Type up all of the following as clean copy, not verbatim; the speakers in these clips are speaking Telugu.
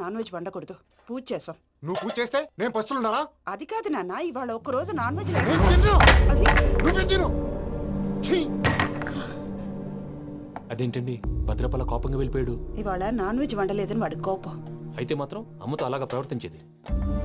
Non veg వండకూడదు. పూజ చేసాం. నువ్వు పూజ చేస్తే నేను పస్తులున్నారా? అది కాదు నాన్న, ఇవాళ ఒక్క రోజు నాన్ వెజ్ లేదు. అదేంటండి భద్రపల కోపంగా వెళ్ళిపోయాడు? ఇవాళ నాన్ వెజ్ వండలేదని వాడి కోపం. అయితే మాత్రం అమ్మతో అలాగా ప్రవర్తించేది.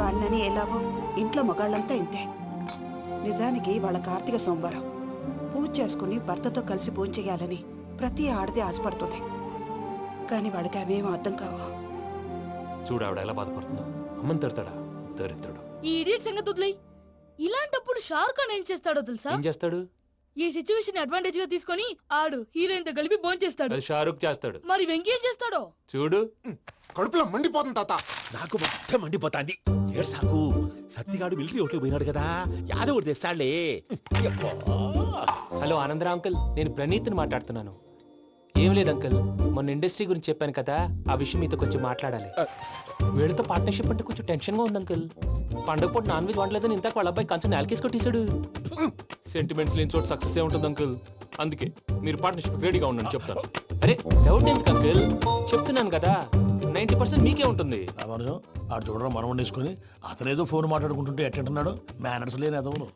వాడినని ఎలాగో ఇంట్లో మగాళ్ళంతా ఇంతే. నిజానికి వాళ్ళ కార్తీక సోమవారం పూజ చేసుకుని భర్తతో కలిసి పూజ చేయాలని ప్రతి ఆడది ఆశపడుతుంది. కానీ వాళ్ళకి అవేం అర్థం కావు. చూడు ఆవిడ ఎలా బాధపడుతుందో. అమ్మని తిడతాడా దరిద్రుడు. ఈ ఇడియట్ సంగతి వదిలేయ్. ఇలాంటప్పుడు షారుఖ్ ఖాన్ ఏం చేస్తాడో తెలుసా? ఏం చేస్తాడు? ఈ సిచ్యువేషన్ అడ్వాంటేజ్ గా తీసుకొని ఆడు హీరోయిన్ తో కలిపి బోన్ చేస్తాడు. అది షారుఖ్ చేస్తాడు. మరి వెంకీ ఏం చేస్తాడో చూడు. కడుపులో మండిపోతుంది తాత. నాకు మొత్తం మండిపోతాంది. ఏడు సాకు సత్తిగాడు మిలిటరీ ఓట్లు పోయినాడు కదా, యాదవ్ తెస్తాడులే. హలో ఆనందరా అంకుల్, నేను ప్రణీత్ని మాట్లాడుతున్నాను. ఏం లేదు అంకుల్, మొన్న ఇండస్ట్రీ గురించి చెప్పాను కదా, ఆ విషయం మీతో కొంచెం మాట్లాడాలి. వీళ్ళతో పార్ట్నర్షిప్ అంటే కొంచెం టెన్షన్ గా ఉంది అంకుల్. పండగ పూట నాన్ వెజ్ వండలేదని ఇంతకు వాళ్ళ అబ్బాయి కంచెం నేలకేసి కొట్టేశాడు. సెంటిమెంట్స్ లేని చోట సక్సెస్ ఏ ఉంటుంది అంకుల్. అందుకే మీరు పార్ట్నర్షిప్ రెడీగా ఉండండి చెప్తాను. అరే డౌట్ ఎందుకు అంకుల్, చెప్తున్నాను కదా 90% మీకే ఉంటుంది. ఆడు చూడడం మనం వండేసుకుని అతనేదో ఫోన్ మాట్లాడుకుంటుంటే ఎట్టంటున్నాడు. మేనర్స్ లేని అదవును.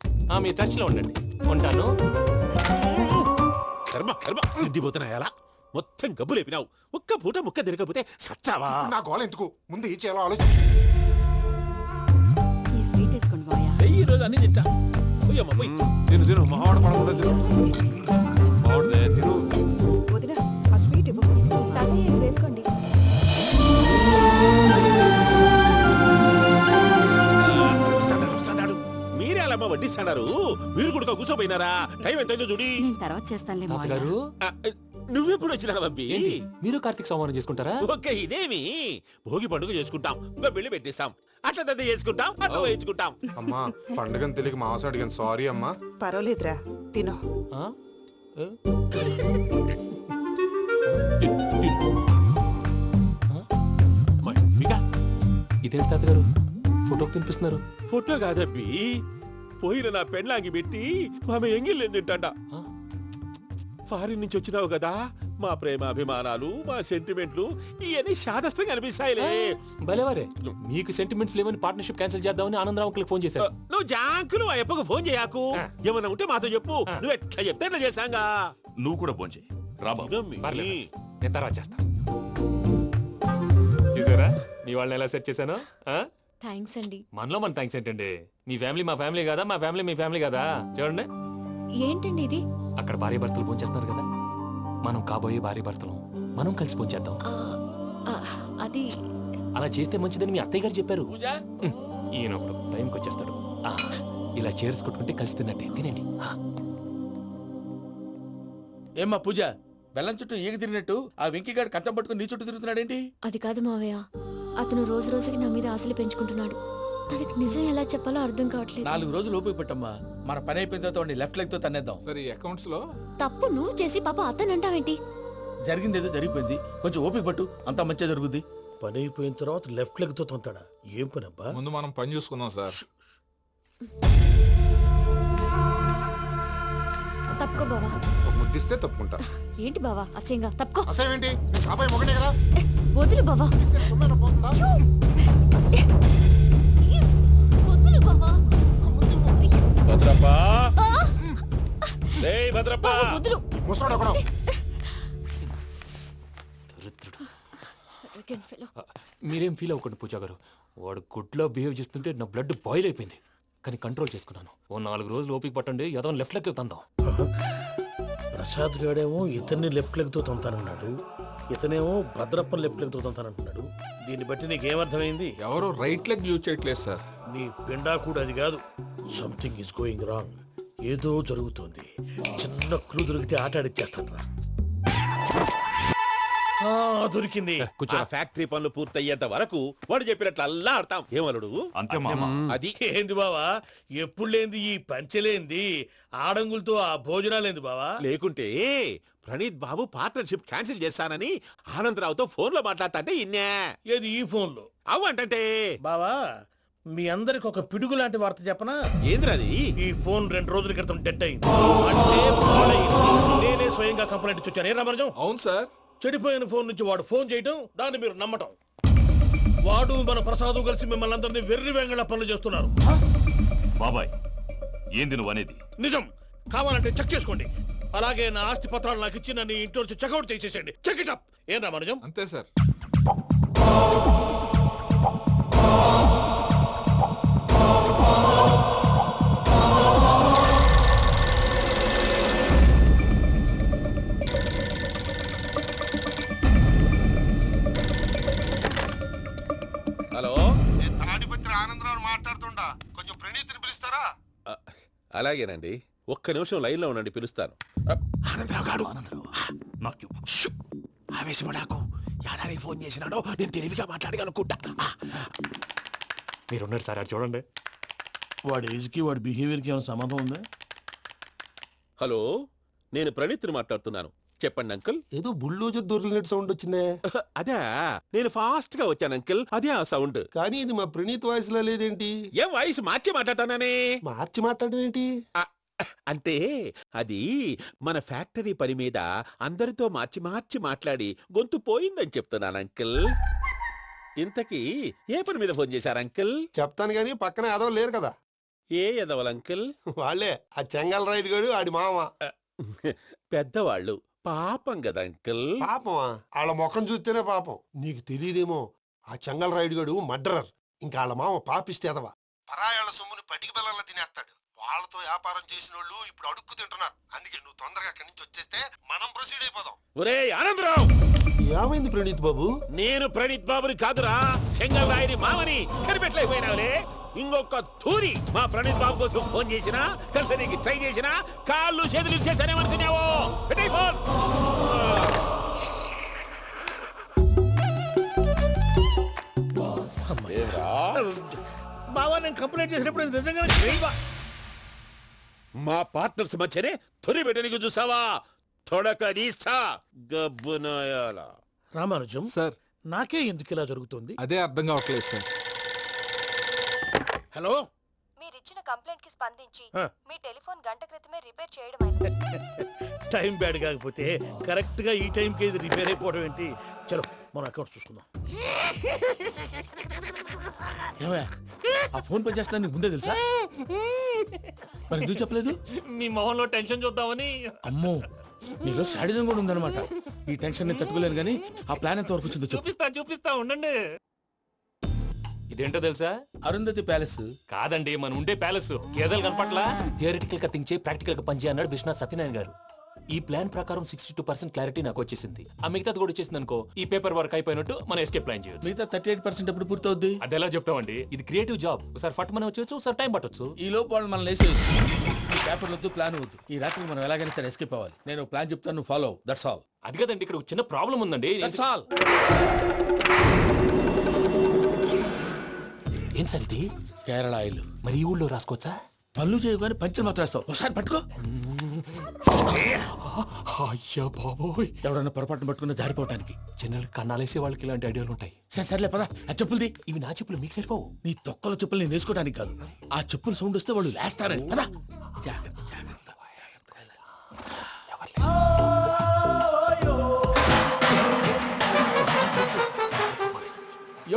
మీ టచ్ లో ఉండండి. ఉంటాను. కర్మ కర్మ తిండిపోతున్నా ఎలా మొత్తం గబ్బు లేపినావు. ఒక్క పూట ముక్క తిరగకపోతే సచ్చావా? నా గోల ఎందుకు, ముందు ఏం చేయాలో ఆలోచించు. ఈ స్వీట్ వేసుకోండి బాయా. ఈ రోజు అన్ని తింటా. పోయమ్మ పోయి. తిను తిను మావాడ పడకుండా తిను. మావాడనే తిను. వదిన ఆ స్వీట్ ఇవ్వు. వేసుకోండి. వస్తాడు. మీరే అలా వడ్డిస్తాడారు. మీరు కూడా కూర్చోపోయినారా? టైం ఎంతైందో చూడి. నేను తర్వాత చేస్తానులే తాతగారు నువ్వెప్పుడు వచ్చినా బంబి? ఏంటి మీరు కార్తీక సంహారం చేసుకుంటారా? ఓకే, ఇదేమి భోగి పండుగ చేసుకుంటాం, ఇంకా బిల్లు పెట్టిస్తాం, అట్లా దద్ద చేసుకుంటాం, అట్లా వేయించుకుంటాం. అమ్మా పండుగని తెలియక మావస అడిగాను, సారీ అమ్మా. పర్వాలేదురా, తినో. ఆ? ఏ? ఇదేంటి తాతగారు ఫోటోకి తినిపిస్తున్నారు? ఫోటో కాదబ్బి, పోయిన నా పెళ్ళాంగి పెట్టి ఆమె ఎంగిల్లేం తింటాడ. ఫారిన్ నుంచి వచ్చినావు కదా, మా ప్రేమ అభిమానాలు, మా సెంటిమెంట్లు ఇవన్నీ శాదస్తంగా అనిపిస్తాయిలే. భలేవారే, మీకు సెంటిమెంట్స్ లేవని పార్ట్నర్షిప్ క్యాన్సిల్ చేద్దామని ఆనందరావు అంకుల్కి ఫోన్ చేశారు. నువ్వు జాంకులు ఆ అప్పకు ఫోన్ చేయకు. ఏమన్నా ఉంటే మాతో చెప్పు. నువ్వు ఎట్లా చెప్తే ఎట్లా చేశాంగా. నువ్వు కూడా ఫోన్ చేయి. పర్లేదు, నేను తర్వాత చేస్తాను. చూసారా మీ వాళ్ళని ఎలా సెట్ చేశాను? థ్యాంక్స్ అండి. మనలో మన థ్యాంక్స్ ఏంటండి? మీ ఫ్యామిలీ మా ఫ్యామిలీ కదా, మా ఫ్యామిలీ మీ ఫ్యామిలీ కదా. చూడండి, ఏంటండి ఇది? అక్కడ భార్య భర్తలు ఫోన్ చేస్తున్నారు కదా, మనం కాబోయే భార్య భర్తలు మనం కలిసి ఫోన్ చేద్దాం. అది అలా చేస్తే మంచిదని మీ అత్తయ్య గారు చెప్పారు. పూజ ఈయన ఒకడు టైంకి వచ్చేస్తాడు. ఇలా చేర్స్ కొట్టుకుంటే కలిసి తిన్నట్టే. తినండి. ఏమ్మా పూజ, బెల్లం చుట్టూ ఈగ తిరిగినట్టు ఆ వెంకీగాడు కంచం పట్టుకుని నీ చుట్టూ తిరుగుతున్నాడేంటి? అది కాదు మావయ్య, అతను రోజు రోజుకి నా మీద ఆశలు పెంచుకుంటున్నాడు. తనకి నిజం ఎలా చెప్పాలో అర్థం కావట్లేదు. 4 రోజులు ఓపిక పట్టమ్మా, మన పని అయిపోయిన తర్వాత లెఫ్ట్ లెగ్ తో తన్నేద్దాం. సరే అకౌంట్స్ లో తప్పు నువ్వు చేసి పాప అతను అంటావేంటి? జరిగిందేదో జరిగిపోయింది, కొంచెం ఓపిక పట్టు, అంతా మంచిగా జరుగుద్ది. పని అయిపోయిన తర్వాత లెఫ్ట్ లెగ్ తో తొంతాడా? ఏం పని అబ్బా? ముందు మనం పని చూసుకుందాం సార్. తప్పుకో బావా. ఒక ముద్దిస్తే తప్పుకుంటా. ఏంటి బావా అసహ్యంగా? తప్పుకో. అసేమేంటి, నేను కాబోయే మొగనే కదా. వదులు బావా. ఇస్తే సొమ్మేనా పోతుందా? వదులు బావా. భద్రప్ప, భద్రప్ప, వదులు. ముసలోడు ఒకడు. మీరేం ఫీల్ అవ్వకండి పూజా గారు. వాడు గుడ్లో బిహేవ్ చేస్తుంటే నా బ్లడ్ బాయిల్ అయిపోయింది. కానీ కంట్రోల్ చేసుకున్నాను. ఓ 4 రోజులు ఓపిక పట్టండి, ఏదో లెఫ్ట్ లెగ్ తందాం. ప్రసాద్ గాడేమో ఇతన్ని లెఫ్ట్ లెగ్ తో తొంతానన్నాడు, ఇతనేమో భద్రప్పని లెఫ్ట్ లెగ్ తో తొంతానంటున్నాడు. దీన్ని బట్టి నీకేమర్థమైంది? ఎవరు రైట్ లెగ్ యూజ్ చేయట్లేదు సార్. నీ పిండా కూడా అది కాదు. Something is going wrong. ఏదో జరుగుతోంది. చిన్న క్లూ దొరికితే ఆట ఆడిచ్చేస్తాను రా. దొరికింది. ఆ ఫ్యాక్టరీ పనులు పూర్తయ్యేంత వరకు వాడు చెప్పినట్లు అల్లా ఆడతాం. ఏమలుడు అంతే మామ. అది ఏంది బావా, ఎప్పుడు లేంది ఈ పంచలేంది, ఆడంగులతో ఆ భోజనాలేంది బావా? లేకుంటే ప్రణీత్ బాబు పార్ట్నర్షిప్ క్యాన్సిల్ చేస్తానని ఆనందరావుతో ఫోన్ లో మాట్లాడతాంటే ఇన్నే. ఏది ఈ ఫోన్ లో? అవ్వంటే బావా, మీ అందరికి ఒక పిడుగు లాంటి వార్త చెప్పనా? ఏంద్రది? ఈ ఫోన్ 2 రోజుల క్రితం డెడ్ అయింది. అంటే పాడైంది. నేనే స్వయంగా కంప్లైంట్ ఇచ్చాను. ఏ రామరాజం? అవును సార్. చెడిపోయిన ఫోన్ నుంచి వాడు ఫోన్ చేయటం, దాన్ని మీరు నమ్మటం. వాడు మన ప్రసాదు కలిసి మిమ్మల్ని అందరినీ వెర్రి వెంగళ పనులు చేస్తున్నారు. బాబాయ్ ఏంది నువ్వు అనేది? నిజం. కావాలంటే చెక్ చేసుకోండి. అలాగే నా ఆస్తి పత్రాలు నాకు ఇచ్చి నన్ను ఇంట్లో నుంచి చెక్అౌట్ చేసేసండి. Check it up. ఏం రామానుజం? అంతే సార్. హలో, నేను తాడిపత్రి ఆనందరావు మాట్లాడుతుండా, కొంచెం ప్రణీతిని పిలుస్తారా? అలాగేనండి, ఒక్క నిమిషం లైన్లో ఉండండి, పిలుస్తాను. ఆనందరావు గాడు. ఆవేశపడాకు. యాదానికి ఫోన్ చేసినాడో నేను తెలివిగా మాట్లాడగలనుకుంటా. మీరున్నారు సార్, అది చూడండి. వాడి ఏజ్కి వాడి బిహేవియర్కి ఏమైనా సంబంధం ఉందా? హలో, నేను ప్రణీత్ని మాట్లాడుతున్నాను. చెప్పండి అంకుల్. ఏదో బుల్డోజర్ దొరికినట్టు సౌండ్ వచ్చిందే. అదే, నేను ఫాస్ట్ గా వచ్చాను అంకుల్, అదే ఆ సౌండ్. కానీ ఇది మా ప్రణీత్ వాయిస్ లో లేదేంటి? ఏ వాయిస్ మార్చి మాట్లాడతాననే? మార్చి మాట్లాడడం ఏంటి? అంటే అది మన ఫ్యాక్టరీ పని మీద అందరితో మార్చి మార్చి మాట్లాడి గొంతు పోయిందని చెప్తున్నాను అంకుల్. ఇంతకీ ఏ పని మీద ఫోన్ చేశారు అంకుల్? చెప్తాను గానీ పక్కన ఏదో లేరు కదా. ఏ ఎదవలు అంకుల్? వాళ్ళే ఆ చెంగల్ రైడ్ గడు ఆడి మామ. పెద్దవాళ్ళు, పాపం కదా అంకుల్. పాపమా? వాళ్ళ ముఖం చూస్తేనే పాపం. నీకు తెలియదేమో, ఆ చెంగల్ రైడ్ గడు మర్డరర్. ఇంకా వాళ్ళ మామ పాపిస్తేదవా. పరాయాళ్ళ సొమ్ముని పటికి బెల్లంలో తినేస్తాడు. వాళ్ళతో వ్యాపారం చేసిన వాళ్ళు ఇప్పుడు అడుక్కు తింటున్నారు. అందుకే నువ్వు తొందరగా అక్కడి నుంచి వచ్చేస్తే మనం ప్రొసీడ్ అయిపోదాం. ఒరే ఆనందరావు! ఏమైంది ప్రణీత్ బాబు? నేను ప్రణీత్ బాబుని కాదురా, సెంగల్ రాయని మామని. కనిపెట్టలేకపోయినావులే. ఇంకొక తూరి మా ప్రణీత్ బాబు కోసం ఫోన్ చేసినా, కలిసి నీకు ట్రై చేసినా కాళ్ళు చేతులు ఇచ్చేసానేమనుకున్నావు. పెట్టేయ్ ఫోన్. బావా, నేను కంప్లైంట్ చేసినప్పుడు ఇది నిజంగానే చేయవా? మా పార్ట్నర్స్ మధ్యనే తొలి పెట్టడానికి చూసావా? తొడక నీస్తా గబ్బునాయాల. రామానుజం సార్, నాకే ఎందుకు ఇలా జరుగుతుంది? అదే అర్థం కావట్లేదు సార్. హలో, మీరిచ్చిన కంప్లైంట్ కి స్పందించి ఆ. మీ టెలిఫోన్ గంట క్రితమే రిపేర్ చేయడం. టైం బ్యాడ్ కాకపోతే కరెక్ట్ గా ఈ టైంకి ఇది రిపేర్ అయిపోవడం ఏంటి? చలో మన అకౌంట్ చూసుకుందాం. ఏమయ్య, ఆ ఫోన్ పని చేస్తున్నా నీకు ముందే తెలుసా? మరి ఎందుకు చెప్పలేదు? మీ మొహంలో టెన్షన్ చూద్దామని. అమ్మో, నీలో శాడిజం కూడా ఉందన్నమాట. ఈ టెన్షన్ నేను తట్టుకోలేను కానీ ఆ ప్లాన్ ఎంత వరకు వచ్చిందో చెప్పు. చూపిస్తా ఉండండి. ఇదేంటో తెలుసా? అరుంధతి ప్యాలెస్ కాదండి, మన ఉండే ప్యాలెస్. గేదెలు కనపట్లా? థియరిటికల్ గా థింక్ చేయి, ప్రాక్టికల్ గా పనిచేయ అన్నాడు విశ్వనాథ్ సత్యనారాయణ గారు. ఈ ప్లాన్ ప్రకారం 62% క్లారిటీ నాకు వచ్చేసింది. ఆ మిగతాది కూడా వచ్చేసింది అనుకో, ఈ పేపర్ వర్క్ అయిపోయినట్టు మనం ఎస్కేప్ ప్లాన్ చేయొచ్చు. మిగతా 38% ఎప్పుడు పూర్తవుద్ది? అది ఎలా చెప్తామండి? ఇది క్రియేటివ్ జాబ్. ఒకసారి ఫట్ మనం వచ్చేచ్చు, ఒకసారి టైం పట్టొచ్చు. ఈ లోపు వాళ్ళు మనం లేసేయచ్చు. ఈ పేపర్ వద్దు, ప్లాన్ వద్దు. ఈ రాత్రికి మనం ఎలాగైనా సరే ఎస్కేప్ అవ్వాలి. నేను ప్లాన్ చెప్తాను, నువ్వు ఫాలో. That's all. అది కదండి, ఇక్కడ ఒక చిన్న ప్రాబ్లం ఉందండి. That's all. ఏం సార్ ఇది? కేరళ ఆయిల్. మరి ఈ ఊళ్ళో రాసుకోవచ్చా? పనులు చేయగానే పంచర్ మాత్రం వేస్తావు. ఒకసారి పట్టుకో. అయ్యా బాబోయ్, ఎవడన్నా పొరపాటున పట్టుకున్న జారిపోవటానికి. జనరల్ కన్నాలేసే వాళ్ళకి ఇలాంటి ఐడియాలు ఉంటాయి. సర్లే పదా, ఆ చెప్పులది. ఇవి నా చెప్పులు, మీకు సరిపోవు. నీ తొక్కల చెప్పులు నేను వేసుకోవడానికి కాదు, ఆ చెప్పులు సౌండ్ వస్తే వాళ్ళు లేస్తారని. పదా.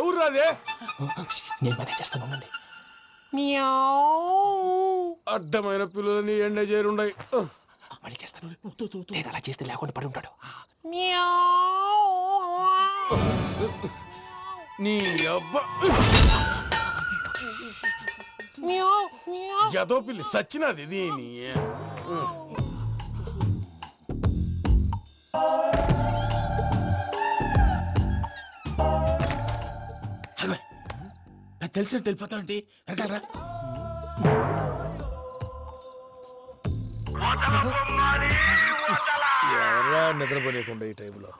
ఎవరు రాదే? నేను పనే చేస్తాను, ఉండండి. అడ్డమైన పిల్లలని ఎండ చేరుండయి. మళ్ళీ చేస్తాను. లేదు, అలా చేస్తే లేకుండా పడి ఉంటాడు. నీ అబ్బ ఎదో పిల్లి సచ్చినది దీని. నాకు తెలిసినట్టు వెళ్ళిపోతా ఉంటే వెనకాలరా. ఎవరా నిద్రపోలేకుండా ఈ టైంలో?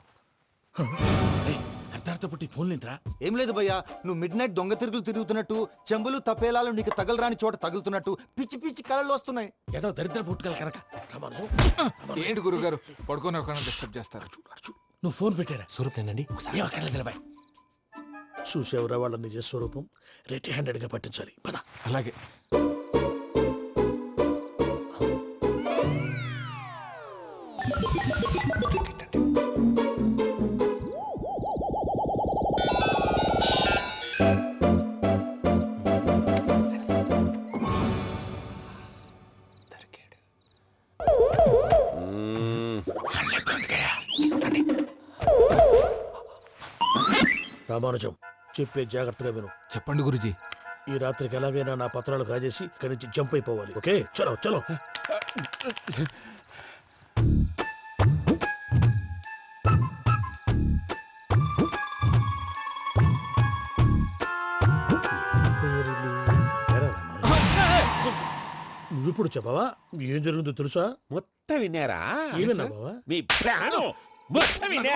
అర్ధార్థ పుట్టి ఫోన్ లేంట్రా. ఏం లేదు భయ్యా, నువ్వు మిడ్ నైట్ దొంగ తిరుగులు తిరుగుతున్నట్టు, చెంబులు తపేలాలు నీకు తగలరాని చోట తగులుతున్నట్టు పిచ్చి పిచ్చి కళలు వస్తున్నాయి. ఏదో దరిద్ర పుట్టుకల కనుక. ఏంటి గురుగారు పడుకొని ఒక డిస్టర్బ్ చేస్తారు? నువ్వు ఫోన్ పెట్టారా? స్వరూప్ నేనండి. నిలబాయ్. చూసేవరా వాళ్ళ నిజ స్వరూపం. రెట్టి హ్యాండెడ్ గా పట్టించాలి. పద. అలాగే. రామానుజం చెప్పే జాగ్రత్తగా విను. చెప్పండి గురుజీ. ఈ రాత్రికి ఎలాగైనా నా పత్రాలు కాజేసి ఇక్కడి నుంచి జంప్ అయిపోవాలి. ఓకే, చలో చలో. నువ్విప్పుడు చెప్పవా ఏం జరిగిందో తెలుసా? మొత్తం విన్నారా? ఏమన్నా బావా? మీ ప్రాణం మొత్తం విన్నా?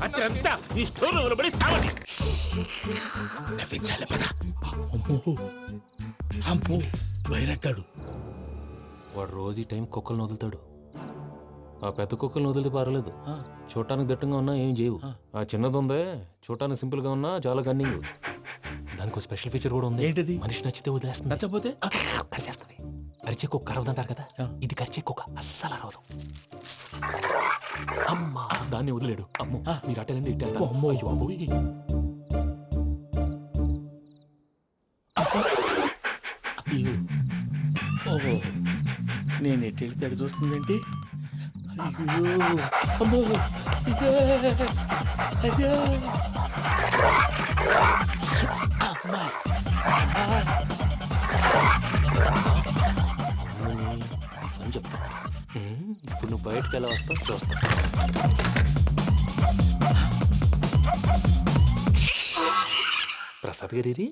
అతనంతా ఈ స్టోర్ రూమ్ లో పడి సావండి. నవ్వించాలి పద. అమ్మో అమ్మో బయరక్కాడు. వాడు రోజు ఈ టైం కుక్కలను వదులుతాడు. ఆ పెద్ద కుక్కలను వదిలితే పర్వాలేదు, చూడటానికి దట్టంగా ఉన్నా ఏం చేయవు. ఆ చిన్నది ఉందే చూడటానికి సింపుల్ గా ఉన్నా చాలా గన్నింగ్. దానికి ఒక స్పెషల్ ఫీచర్ కూడా ఉంది. ఏంటిది? మనిషి నచ్చితే వదిలేస్తుంది, నచ్చపోతే కరిచేస్తుంది. అరిచే కుక్క అరవదంటారు కదా, ఇది కరిచే కుక్క అస్సలు అరవదు. అమ్మా దాన్ని వదిలేడు. అమ్మో మీరు అటెండి ఇటు వెళ్తారు. అమ్మో అయ్యో అబ్బోయ్. ఓహో నేను ఎటు వెళ్తే అటు చూస్తుందంటే అయ్యో అమ్మో ఇదే అయ్యో అమ్మా అని చెప్తా. ఇప్పుడు నువ్వు బయటకు ఎలా వస్తావు చూస్తా. ప్రసాద్ గారి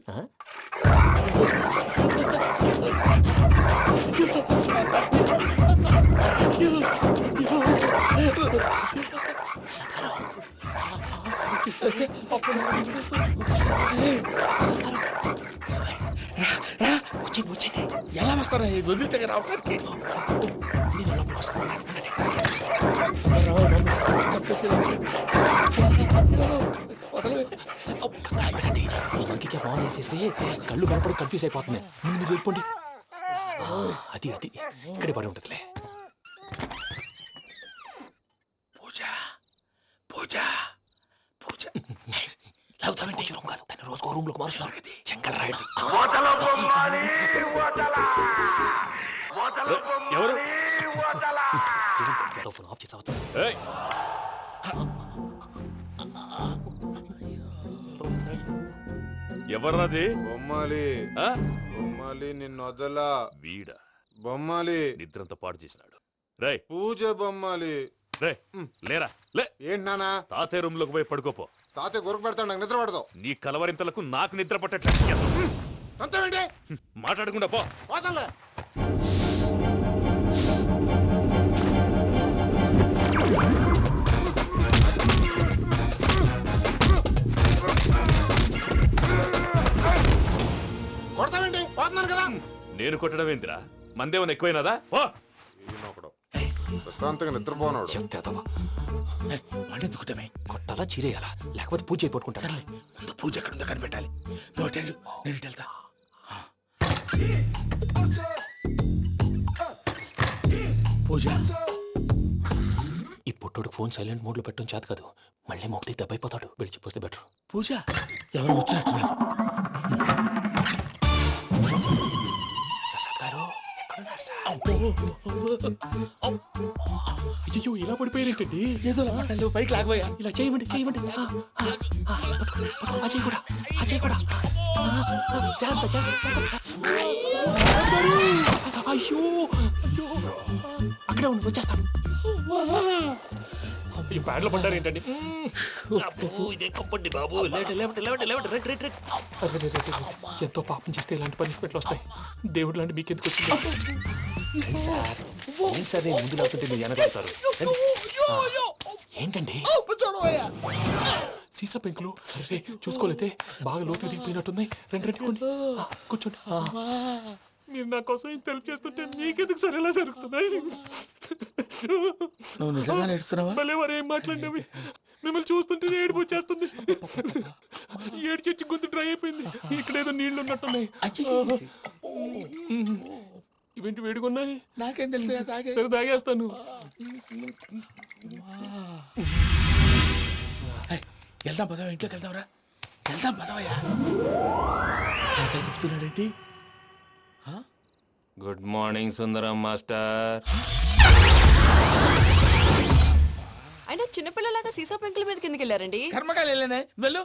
ఎలా వస్తారా వదిలితే రావడానికి? ఇంకే బాగా వేసేస్తే కళ్ళు కనపడి కన్ఫ్యూజ్ అయిపోతున్నాయి. ముందు మీరు వెళ్ళిపోండి. అది అది ఇక్కడే పడి ఉంటుందిలే. పూజ పూజ పూజ లాగుతామంటే రూమ్ కాదు, తన రోజుకో రూమ్ లోకి మారుస్తున్నారు కదా. చెంగల్ రాయడు. ఎవరు? ఫోన్ ఆఫ్ చేసావచ్చు. ఎవర్రాది? బొమ్మాలి బొమ్మాలి నిన్ను వదలా. వీడ బొమ్మాలి నిద్రంతా పాడు చేసినాడు. రే పూజ బొమ్మాలి. రే లేరా లే. ఏంటి నానా? తాతయ్య రూమ్ లోకి పోయి పడుకోపో. తాతయ్య గొరకు పెడతాడు, నాకు నిద్ర పడతావు. నీ కలవరింతలకు నాకు నిద్ర పట్టట్లేదు. అంతేంటి? మాట్లాడకుండా పో. పోతాలే. కొడతావేంటి? పోతున్నాను కదా. నేను కొట్టడం ఏంటిరా? మందేమన్నా ఎక్కువైనదా? ఓ ఈయనొకడు ప్రశాంతంగా నిద్రపోనాడు. చెప్తేదవా వండెందుకుంటామే? కొట్టాలా చీరేయాలా లేకపోతే పూజ అయిపోట్టుకుంటా. ముందు పూజ ఎక్కడ ఉందో కనిపెట్టాలి. నువ్వు వెళ్ళు, నేను ఇటు వెళ్తా. పూజ ఈ పుట్టోడు ఫోన్ సైలెంట్ మోడ్ లో పెట్టడం చేత కాదు, మళ్ళీ మోక్తి దెబ్బైపోతాడు. విడిచిపోతే బెటర్. పూజ ఎవరు వచ్చినట్టున్నారు? ప్రసాద్ గారు ఎక్కడున్నారు సార్? అయ్యో ఇలా పడిపోయినట్టండి. ఏదో మాటలు పైకి లాగబోయా. ఇలా చేయమండి చేయమండి. అజయ్ కూడా అజయ్ కూడా జాగ్రత్త జాగ్రత్త. అయ్యో అక్కడే ఉండి వచ్చేస్తాను. ఈ బ్యాడ్లో పడ్డారు ఏంటండి? ఎంతో పాపం చేస్తే ఇలాంటి పనిష్మెంట్లు వస్తాయి. దేవుడు లాంటి మీకెందుకు వచ్చింది సార్? ముందు లేకుంటే మీరు వెనకాడతారు. ఏంటండి సీసా పెంకులు చూసుకోలేతే బాగా లోతు దిగిపోయినట్టున్నాయి. రెండు కూర్చోండి. మీరు నా కోసం ఇంత హెల్ప్ చేస్తుంటే మీకెందుకు సరే ఎలా జరుగుతున్నాయి? నువ్వు నిజంగా నేర్చుకున్నావా? భలే వారు ఏం మాట్లాడినవి. మిమ్మల్ని చూస్తుంటే ఏడుపు వచ్చేస్తుంది. ఏడ్చి గొంతు డ్రై అయిపోయింది. ఇక్కడ ఏదో నీళ్లు ఉన్నట్టున్నాయి. ఇవేంటి వేడుకున్నాయి? నాకేం తెలుసు. సరే తాగేస్తాను. వెళ్దాం పదవా, ఇంట్లోకి వెళ్దాంరా. వెళ్దాం పదవయ్యా. నాకే చెప్తున్నాడేంటి? గుడ్ మార్నింగ్ సుందరం మాస్టర్. అయినా చిన్నపిల్ల సీసా పెంకుల మీద కిందకి వెళ్ళారండి కర్మకాయలు వెళ్ళానే వెళ్ళు